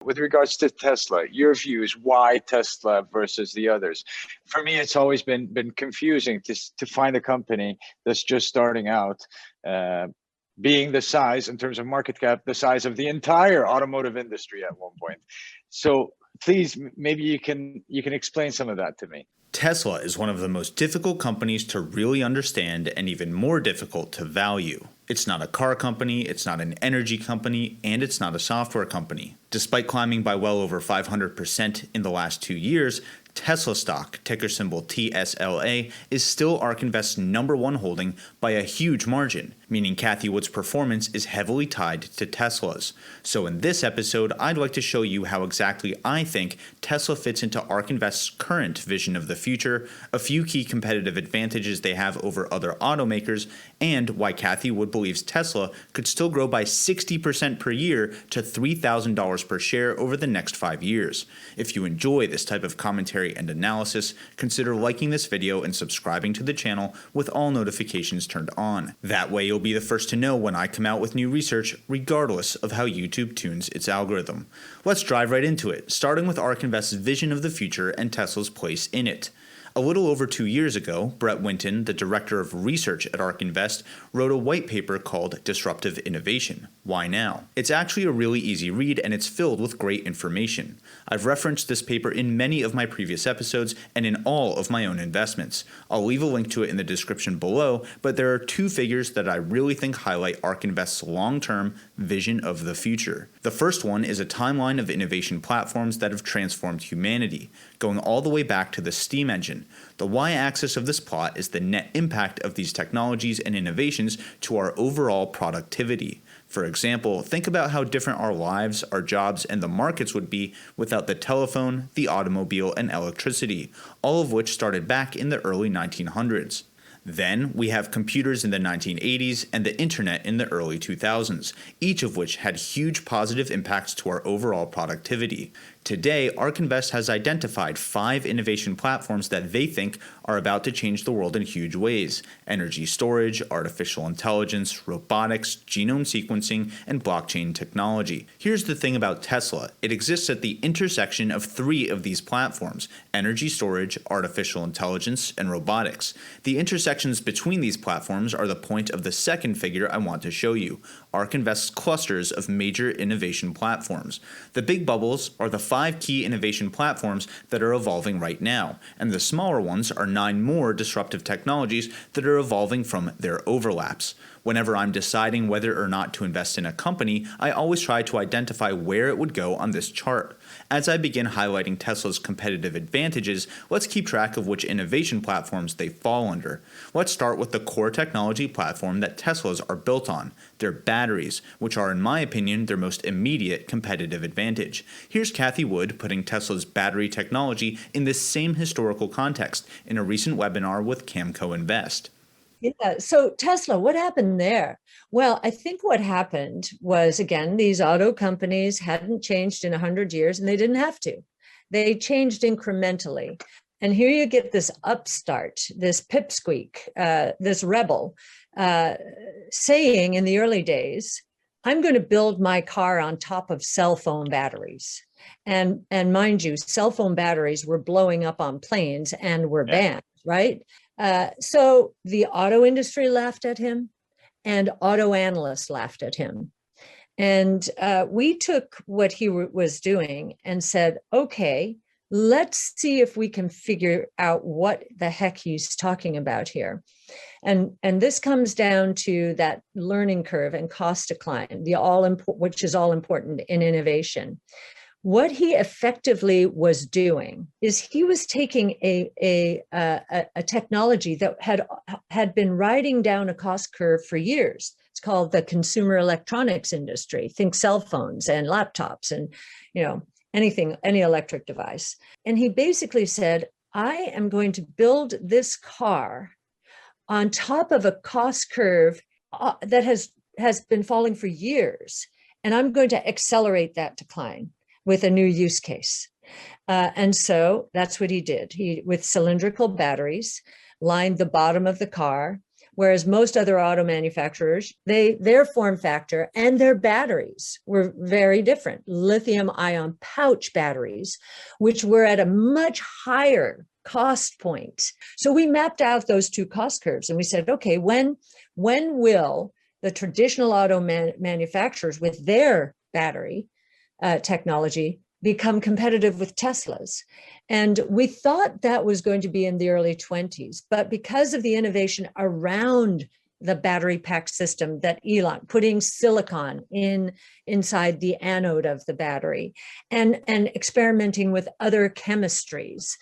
With regards to Tesla, your views, why Tesla versus the others? For me, it's always been confusing to find a company that's just starting out, being the size in terms of market cap, the size of the entire automotive industry at one point. So please, maybe you can explain some of that to me. Tesla is one of the most difficult companies to really understand and even more difficult to value. It's not a car company, it's not an energy company, and it's not a software company. Despite climbing by well over 500% in the last 2 years, Tesla stock, ticker symbol TSLA, is still ARK Invest's #1 holding by a huge margin, meaning Cathie Wood's performance is heavily tied to Tesla's. So in this episode, I'd like to show you how exactly I think Tesla fits into ARK Invest's current vision of the future, a few key competitive advantages they have over other automakers, and why Cathie Wood believes Tesla could still grow by 60% per year to $3,000 per share over the next 5 years. If you enjoy this type of commentary and analysis, consider liking this video and subscribing to the channel with all notifications turned on. That way you'll be the first to know when I come out with new research, regardless of how YouTube tunes its algorithm. Let's dive right into it, starting with ARK Invest's vision of the future and Tesla's place in it. A little over 2 years ago, Brett Winton, the director of research at ARK Invest, wrote a white paper called Disruptive Innovation. Why now? It's actually a really easy read and it's filled with great information. I've referenced this paper in many of my previous episodes and in all of my own investments. I'll leave a link to it in the description below, but there are 2 figures that I really think highlight ARK Invest's long-term vision of the future. The first one is a timeline of innovation platforms that have transformed humanity, going all the way back to the steam engine. The y-axis of this plot is the net impact of these technologies and innovations to our overall productivity. For example, think about how different our lives, our jobs, and the markets would be without the telephone, the automobile, and electricity, all of which started back in the early 1900s. Then we have computers in the 1980s and the internet in the early 2000s, each of which had huge positive impacts to our overall productivity. Today, ARK Invest has identified 5 innovation platforms that they think are about to change the world in huge ways: energy storage, artificial intelligence, robotics, genome sequencing, and blockchain technology. Here's the thing about Tesla. It exists at the intersection of 3 of these platforms: energy storage, artificial intelligence, and robotics. The intersections between these platforms are the point of the second figure I want to show you: ARK Invest's clusters of major innovation platforms. The big bubbles are the 5 key innovation platforms that are evolving right now, and the smaller ones are 9 more disruptive technologies that are evolving from their overlaps. Whenever I'm deciding whether or not to invest in a company, I always try to identify where it would go on this chart. As I begin highlighting Tesla's competitive advantages, let's keep track of which innovation platforms they fall under. Let's start with the core technology platform that Teslas are built on, their batteries, which are, in my opinion, their most immediate competitive advantage. Here's Cathie Wood putting Tesla's battery technology in this same historical context in a recent webinar with Camco Invest. Yeah, so Tesla, what happened there? Well, I think what happened was, again, these auto companies hadn't changed in 100 years, and they didn't have to. They changed incrementally. And here you get this upstart, this pipsqueak, this rebel, saying in the early days, I'm going to build my car on top of cell phone batteries. And mind you, cell phone batteries were blowing up on planes and were banned, right? So the auto industry laughed at him and auto analysts laughed at him. And we took what he was doing and said, okay, let's see if we can figure out what the heck he's talking about here. And this comes down to that learning curve and cost decline, which is all important in innovation. What he effectively was doing is he was taking a technology that had been riding down a cost curve for years. It's called the consumer electronics industry. Think cell phones and laptops and, anything, any electric device. And he basically said, I am going to build this car on top of a cost curve that has been falling for years, and I'm going to accelerate that decline with a new use case. And so that's what he did. He, with cylindrical batteries, lined the bottom of the car whereas most other auto manufacturers, their form factor and their batteries were very different. Lithium ion pouch batteries, which were at a much higher cost point. So we mapped out those two cost curves and we said, okay, when will the traditional auto manufacturers with their battery technology become competitive with Tesla's? And we thought that was going to be in the early 20s, but because of the innovation around the battery pack system that Elon putting silicon inside the anode of the battery and experimenting with other chemistries,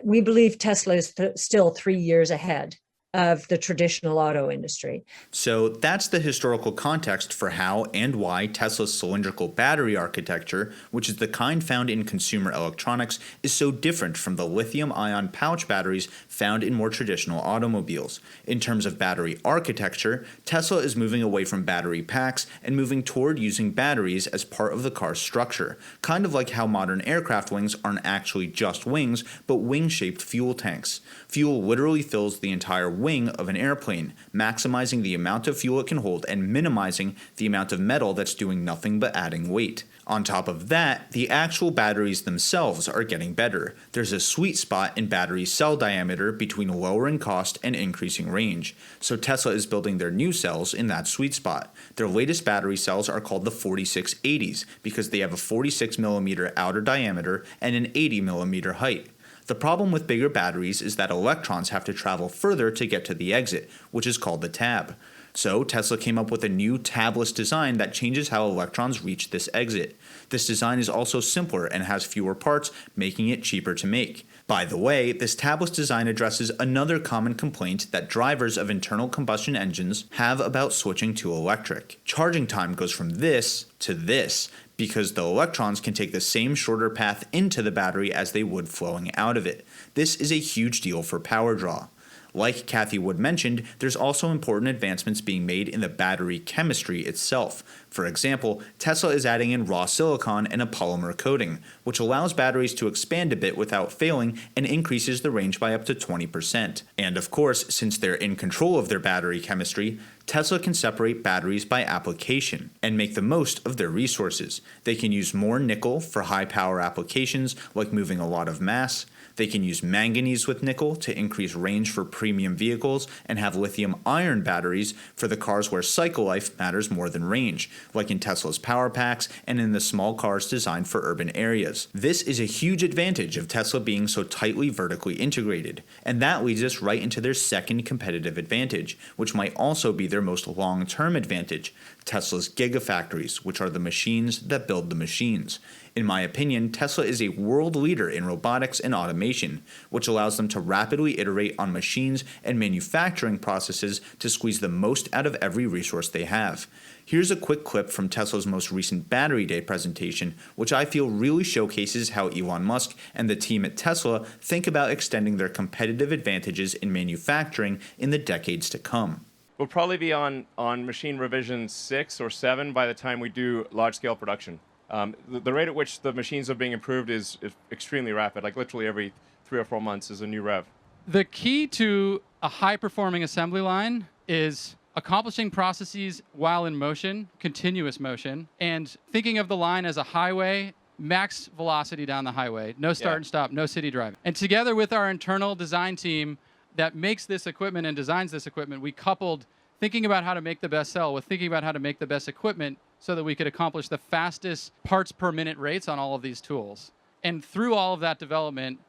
we believe Tesla is still 3 years ahead of the traditional auto industry. So that's the historical context for how and why Tesla's cylindrical battery architecture, which is the kind found in consumer electronics, is so different from the lithium-ion pouch batteries found in more traditional automobiles. In terms of battery architecture, Tesla is moving away from battery packs and moving toward using batteries as part of the car's structure, kind of like how modern aircraft wings aren't actually just wings, but wing-shaped fuel tanks. Fuel literally fills the entire wing of an airplane, maximizing the amount of fuel it can hold and minimizing the amount of metal that's doing nothing but adding weight. On top of that, the actual batteries themselves are getting better. There's a sweet spot in battery cell diameter between lowering cost and increasing range. So Tesla is building their new cells in that sweet spot. Their latest battery cells are called the 4680s because they have a 46mm outer diameter and an 80mm height. The problem with bigger batteries is that electrons have to travel further to get to the exit, which is called the tab. So Tesla came up with a new tabless design that changes how electrons reach this exit. This design is also simpler and has fewer parts, making it cheaper to make. By the way, this tabless design addresses another common complaint that drivers of internal combustion engines have about switching to electric. Charging time goes from this to this, because the electrons can take the same shorter path into the battery as they would flowing out of it. This is a huge deal for power draw. Like Cathie Wood mentioned, there's also important advancements being made in the battery chemistry itself. For example, Tesla is adding in raw silicon and a polymer coating, which allows batteries to expand a bit without failing and increases the range by up to 20%. And of course, since they're in control of their battery chemistry, Tesla can separate batteries by application and make the most of their resources. They can use more nickel for high power applications like moving a lot of mass. They can use manganese with nickel to increase range for premium vehicles and have lithium iron batteries for the cars where cycle life matters more than range, like in Tesla's power packs and in the small cars designed for urban areas. This is a huge advantage of Tesla being so tightly vertically integrated, and that leads us right into their second competitive advantage, which might also be their most long-term advantage, Tesla's Gigafactories, which are the machines that build the machines. In my opinion, Tesla is a world leader in robotics and automation, which allows them to rapidly iterate on machines and manufacturing processes to squeeze the most out of every resource they have. Here's a quick clip from Tesla's most recent Battery Day presentation, which I feel really showcases how Elon Musk and the team at Tesla think about extending their competitive advantages in manufacturing in the decades to come. We'll probably be on machine revision 6 or 7 by the time we do large-scale production. The rate at which the machines are being improved is extremely rapid, like literally every 3 or 4 months is a new rev. The key to a high-performing assembly line is accomplishing processes while in motion, continuous motion, and thinking of the line as a highway, max velocity down the highway, no start and stop, no city driving. And together with our internal design team that makes this equipment and designs this equipment, we coupled thinking about how to make the best cell with thinking about how to make the best equipment so that we could accomplish the fastest parts per minute rates on all of these tools. And through all of that development,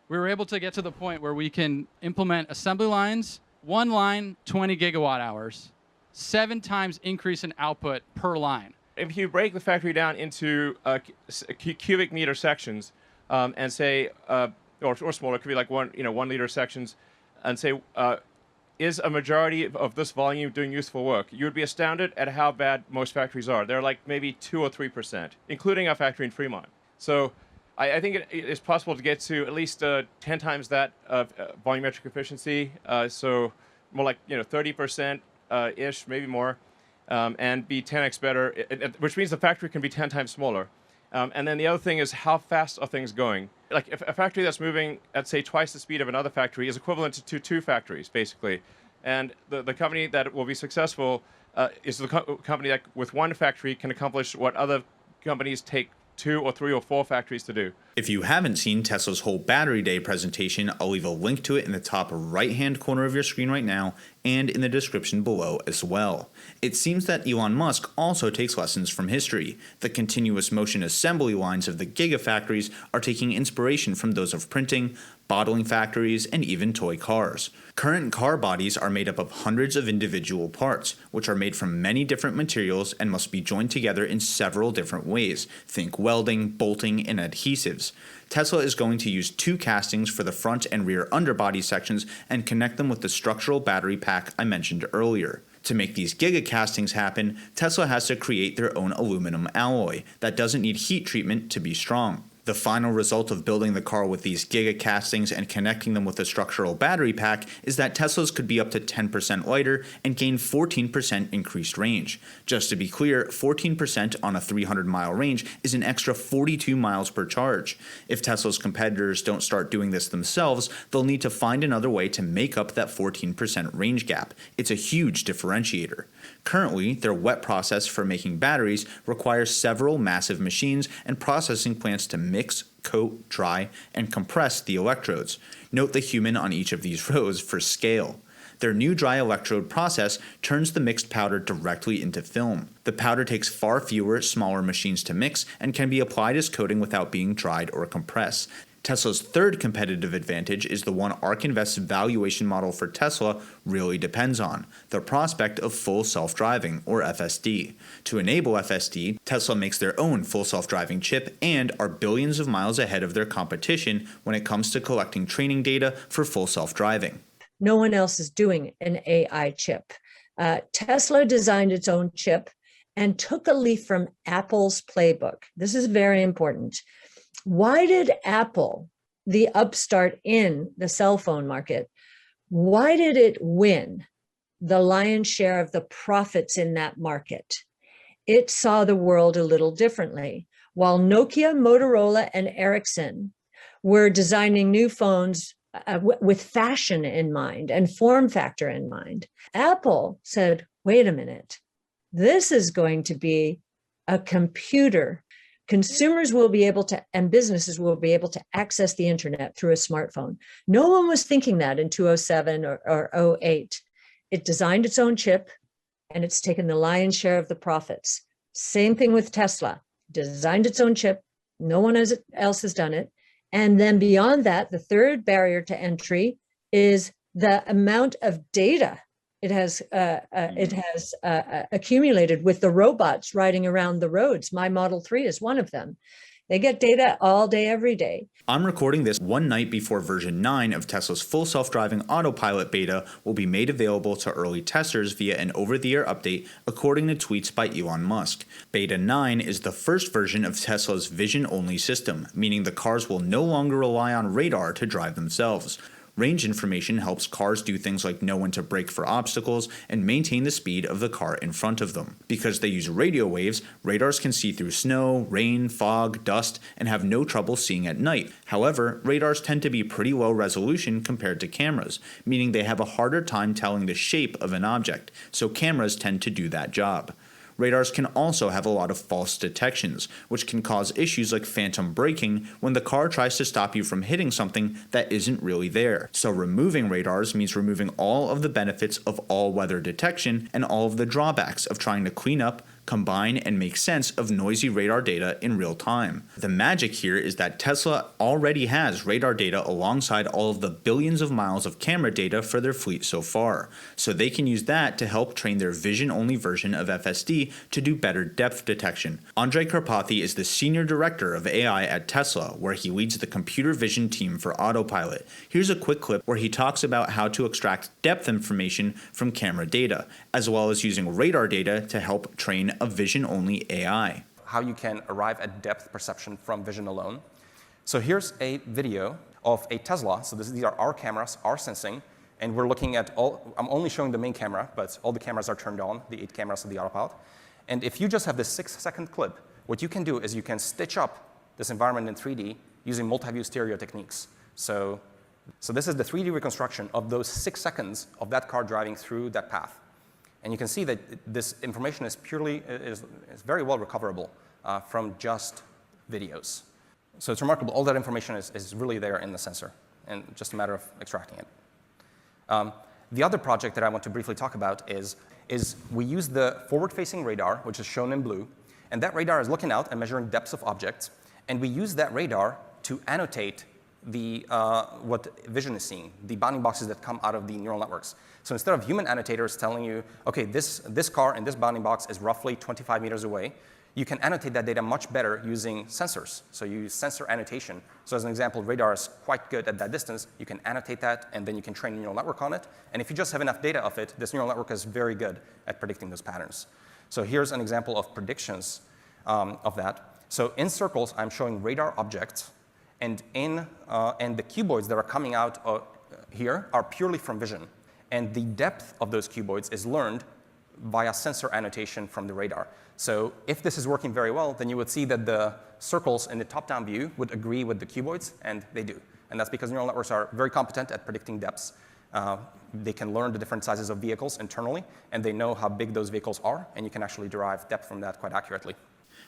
we were able to get to the point where we can implement assembly lines, one line, 20 gigawatt hours, 7 times increase in output per line. If you break the factory down into cubic meter sections and say, or smaller, it could be like 1 liter sections, and say, is a majority of this volume doing useful work? You would be astounded at how bad most factories are. They're like maybe 2 or 3%, including our factory in Fremont. So I think it is possible to get to at least 10 times that volumetric efficiency. So more like 30% ish, maybe more, and be 10x better, which means the factory can be 10 times smaller. And then the other thing is how fast are things going? Like if a factory that's moving at say twice the speed of another factory is equivalent to 2 factories basically. And the company that will be successful is the company that with one factory can accomplish what other companies take 2 or 3 or 4 factories to do. If you haven't seen Tesla's whole Battery Day presentation, I'll leave a link to it in the top right-hand corner of your screen right now and in the description below as well. It seems that Elon Musk also takes lessons from history. The continuous motion assembly lines of the Gigafactories are taking inspiration from those of printing, bottling factories, and even toy cars. Current car bodies are made up of hundreds of individual parts, which are made from many different materials and must be joined together in several different ways. Think welding, bolting, and adhesives. Tesla is going to use 2 castings for the front and rear underbody sections and connect them with the structural battery pack I mentioned earlier. To make these gigacastings happen, Tesla has to create their own aluminum alloy that doesn't need heat treatment to be strong. The final result of building the car with these gigacastings and connecting them with a structural battery pack is that Teslas could be up to 10% lighter and gain 14% increased range. Just to be clear, 14% on a 300-mile range is an extra 42 miles per charge. If Tesla's competitors don't start doing this themselves, they'll need to find another way to make up that 14% range gap. It's a huge differentiator. Currently, their wet process for making batteries requires several massive machines and processing plants to mix, coat, dry, and compress the electrodes. Note the human on each of these rows for scale. Their new dry electrode process turns the mixed powder directly into film. The powder takes far fewer, smaller machines to mix and can be applied as coating without being dried or compressed. Tesla's third competitive advantage is the one ARK Invest's valuation model for Tesla really depends on, the prospect of full self-driving, or FSD. To enable FSD, Tesla makes their own full self-driving chip and are billions of miles ahead of their competition when it comes to collecting training data for full self-driving. No one else is doing an AI chip. Tesla designed its own chip and took a leaf from Apple's playbook. This is very important. Why did Apple, the upstart in the cell phone market, why did it win the lion's share of the profits in that market? It saw the world a little differently. While Nokia, Motorola, and Ericsson were designing new phones with fashion in mind and form factor in mind, Apple said, wait a minute, this is going to be a computer. Consumers will be able to, and businesses will be able to access the internet through a smartphone. No one was thinking that in 2007 or 08. It designed its own chip, and it's taken the lion's share of the profits. Same thing with Tesla. Designed its own chip. No one else has done it. And then beyond that, the third barrier to entry is the amount of data it has accumulated with the robots riding around the roads. My Model 3 is one of them. They get data all day, every day. I'm recording this one night before version 9 of Tesla's full self-driving autopilot beta will be made available to early testers via an over-the-air update, according to tweets by Elon Musk. Beta 9 is the first version of Tesla's vision-only system, meaning the cars will no longer rely on radar to drive themselves. Range information helps cars do things like know when to brake for obstacles and maintain the speed of the car in front of them. Because they use radio waves, radars can see through snow, rain, fog, dust, and have no trouble seeing at night. However, radars tend to be pretty low resolution compared to cameras, meaning they have a harder time telling the shape of an object, so cameras tend to do that job. Radars can also have a lot of false detections, which can cause issues like phantom braking when the car tries to stop you from hitting something that isn't really there. So removing radars means removing all of the benefits of all-weather detection and all of the drawbacks of trying to clean up, combine, and make sense of noisy radar data in real time. The magic here is that Tesla already has radar data alongside all of the billions of miles of camera data for their fleet so far, so they can use that to help train their vision-only version of FSD to do better depth detection. Andrej Karpathy is the senior director of AI at Tesla, where he leads the computer vision team for autopilot. Here's a quick clip where he talks about how to extract depth information from camera data, as well as using radar data to help train a vision-only AI. How you can arrive at depth perception from vision alone. So here's a video of a Tesla. So these are our cameras, our sensing, and we're looking at all, I'm only showing the main camera, but all the cameras are turned on, the 8 cameras of the autopilot. And if you just have this 6-second clip, what you can do is you can stitch up this environment in 3D using multi-view stereo techniques. So So this is the 3D reconstruction of those 6 seconds of that car driving through that path. And you can see that this information is very well recoverable from just videos. So it's remarkable. All that information is really there in the sensor, and just a matter of extracting it. The other project that I want to briefly talk about is we use the forward-facing radar, which is shown in blue, and that radar is looking out and measuring depths of objects, and we use that radar to annotate what vision is seeing, the bounding boxes that come out of the neural networks. So instead of human annotators telling you, okay, this car in this bounding box is roughly 25 meters away, you can annotate that data much better using sensors. So you use sensor annotation. So as an example, radar is quite good at that distance. You can annotate that, and then you can train a neural network on it. And if you just have enough data of it, this neural network is very good at predicting those patterns. So here's an example of predictions of that. So in circles, I'm showing radar objects. And the cuboids that are coming out here are purely from vision. And the depth of those cuboids is learned via sensor annotation from the radar. So if this is working very well, then you would see that the circles in the top-down view would agree with the cuboids, and they do. And that's because neural networks are very competent at predicting depths. They can learn the different sizes of vehicles internally, and they know how big those vehicles are, and you can actually derive depth from that quite accurately.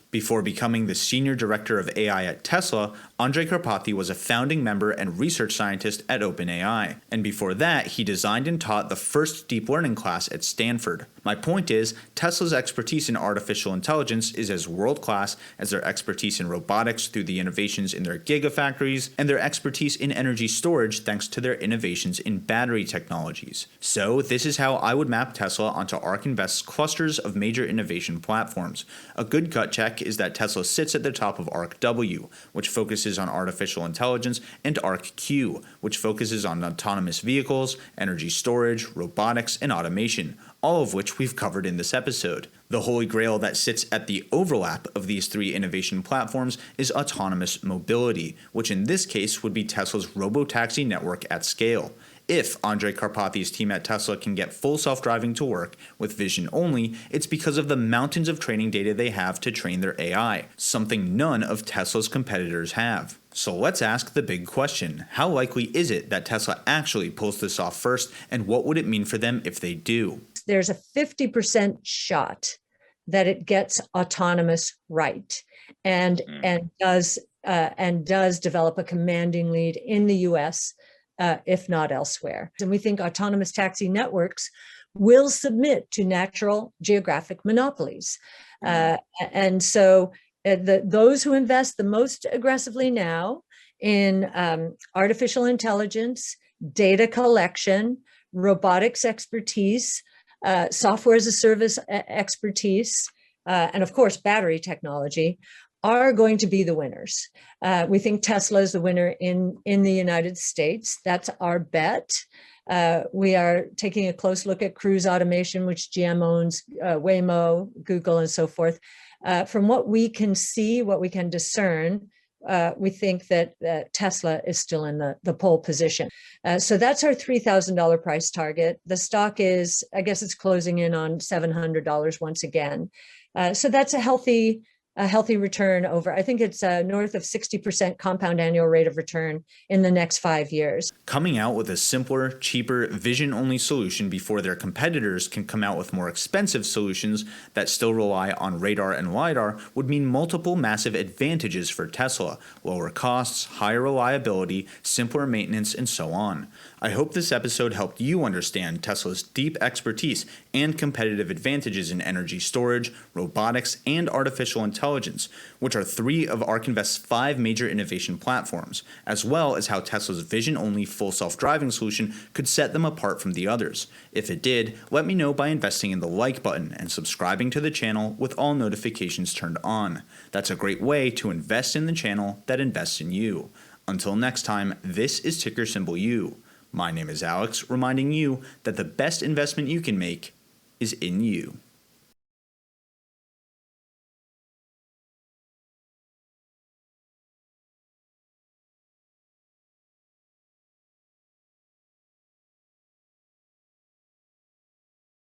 Before becoming the senior director of AI at Tesla, Andrej Karpathy was a founding member and research scientist at OpenAI. And before that, he designed and taught the first deep learning class at Stanford. My point is, Tesla's expertise in artificial intelligence is as world-class as their expertise in robotics through the innovations in their Gigafactories, and their expertise in energy storage thanks to their innovations in battery technologies. So this is how I would map Tesla onto ARK Invest's clusters of major innovation platforms. A good gut check is that Tesla sits at the top of ARKW, which focuses on artificial intelligence, and ARKQ, which focuses on autonomous vehicles, energy storage, robotics, and automation, all of which we've covered in this episode. The holy grail that sits at the overlap of these three innovation platforms is autonomous mobility, which in this case would be Tesla's Robotaxi network at scale. If Andrej Karpathy's team at Tesla can get full self-driving to work with vision only, it's because of the mountains of training data they have to train their AI, something none of Tesla's competitors have. So let's ask the big question. How likely is it that Tesla actually pulls this off first, and what would it mean for them if they do? There's a 50% shot that it gets autonomous right and does develop a commanding lead in the US, if not elsewhere. And we think autonomous taxi networks will submit to natural geographic monopolies. And so those who invest the most aggressively now in artificial intelligence, data collection, robotics expertise, software as a service expertise, and of course, battery technology, are going to be the winners. We think Tesla is the winner in the United States. That's our bet. We are taking a close look at cruise automation, which GM owns, Waymo, Google, and so forth. From what we can see, what we can discern, we think that Tesla is still in the pole position. So that's our $3,000 price target. The stock is, I guess it's closing in on $700 once again. So that's a healthy return over, I think it's north of 60% compound annual rate of return in the next 5 years. Coming out with a simpler, cheaper, vision-only solution before their competitors can come out with more expensive solutions that still rely on radar and LiDAR would mean multiple massive advantages for Tesla: lower costs, higher reliability, simpler maintenance, and so on. I hope this episode helped you understand Tesla's deep expertise and competitive advantages in energy storage, robotics, and artificial intelligence, which are three of ARK Invest's 5 major innovation platforms, as well as how Tesla's vision-only full self-driving solution could set them apart from the others. If it did, let me know by investing in the like button and subscribing to the channel with all notifications turned on. That's a great way to invest in the channel that invests in you. Until next time, this is ticker symbol U. My name is Alex, reminding you that the best investment you can make is in you.